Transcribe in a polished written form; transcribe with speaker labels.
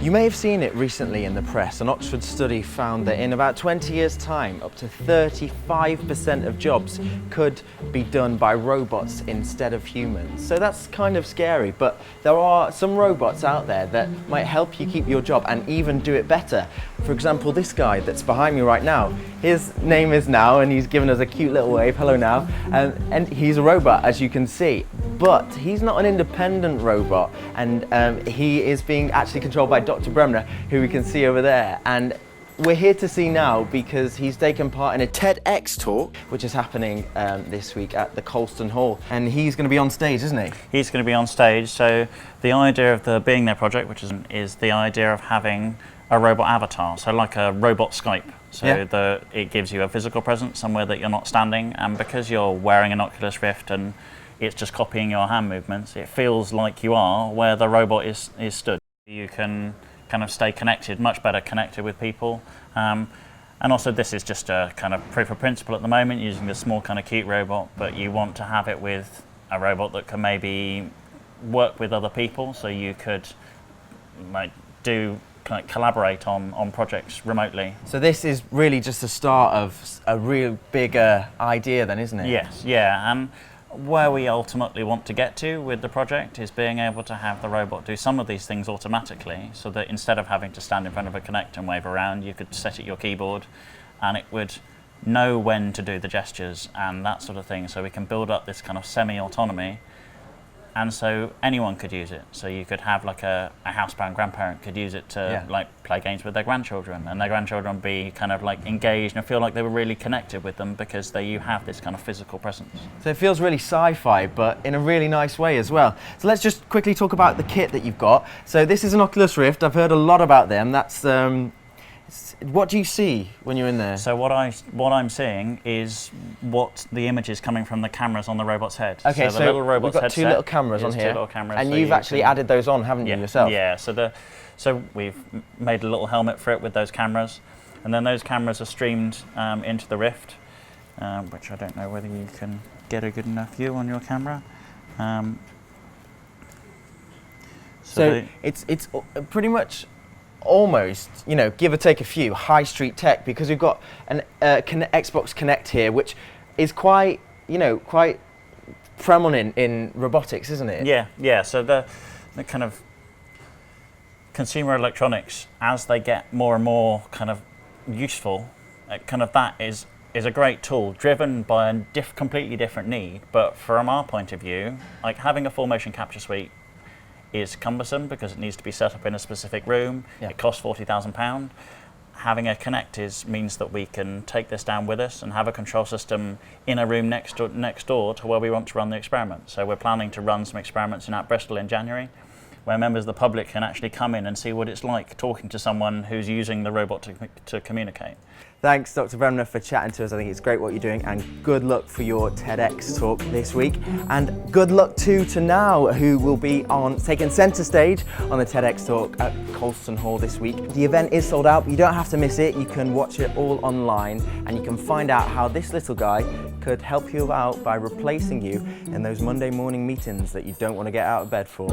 Speaker 1: You may have seen it recently in the press. An Oxford study found that in about 20 years' time, up to 35% of jobs could be done by robots instead of humans. So that's kind of scary, but there are some robots out there that might help you keep your job and even do it better. For example, this guy that's behind me right now, his name is Now, and he's given us a cute little wave. Hello, Now. And he's a robot, as you can see, but he's not an independent robot, and he is being actually controlled by Dr. Bremner, who we can see over there. And we're here to see Now because he's taken part in a TEDx talk, which is happening this week at the Colston Hall. And he's going to be on stage, isn't he?
Speaker 2: He's going to be on stage. So the idea of the Being There project, which is the idea of having a robot avatar, so like a robot Skype. So yeah. It gives you a physical presence somewhere that you're not standing, and because you're wearing an Oculus Rift and it's just copying your hand movements, it feels like you are where the robot is stood. You can kind of stay connected, much better connected with people. And also this is just a kind of proof of principle at the moment, using this small kind of cute robot, but you want to have it with a robot that can maybe work with other people, so you could like collaborate on projects remotely.
Speaker 1: So this is really just the start of a real bigger idea then, isn't it?
Speaker 2: Yes, yeah. And where we ultimately want to get to with the project is being able to have the robot do some of these things automatically, so that instead of having to stand in front of a Kinect and wave around, you could set it your keyboard and it would know when to do the gestures and that sort of thing, so we can build up this kind of semi-autonomy. And so anyone could use it. So you could have like a housebound grandparent could use it to like play games with their grandchildren, and their grandchildren be kind of like engaged and feel like they were really connected with them because you have this kind of physical presence.
Speaker 1: So it feels really sci-fi, but in a really nice way as well. So let's just quickly talk about the kit that you've got. So this is an Oculus Rift. I've heard a lot about them. That's what do you see when you're in there?
Speaker 2: So what I'm seeing is what the images coming from the cameras on the robot's head.
Speaker 1: Okay,
Speaker 2: so the little robot's
Speaker 1: we've got
Speaker 2: headset,
Speaker 1: two little cameras on here,
Speaker 2: two little cameras,
Speaker 1: and
Speaker 2: so
Speaker 1: you've actually added those on, haven't you, yourself?
Speaker 2: Yeah. So we've made a little helmet for it with those cameras, and then those cameras are streamed into the Rift, which I don't know whether you can get a good enough view on your camera.
Speaker 1: So it's pretty much almost, you know, give or take a few, high street tech, because we've got an Xbox Connect here, which is quite prominent in robotics, isn't it?
Speaker 2: Yeah. So the kind of consumer electronics, as they get more and more kind of useful, kind of that is a great tool driven by a completely different need. But from our point of view, like having a full motion capture suite is cumbersome because it needs to be set up in a specific room. Yeah. It costs £40,000. Having a Connect means that we can take this down with us and have a control system in a room next door to where we want to run the experiment. So we're planning to run some experiments at Bristol in January, where members of the public can actually come in and see what it's like talking to someone who's using the robot to communicate. Thanks, Dr. Bremner, for chatting to us. I think it's great what you're doing, and good luck for your TEDx talk this week. And good luck too to Now, who will be taking centre stage on the TEDx talk at Colston Hall this week. The event is sold out, but you don't have to miss it. You can watch it all online, and you can find out how this little guy could help you out by replacing you in those Monday morning meetings that you don't want to get out of bed for.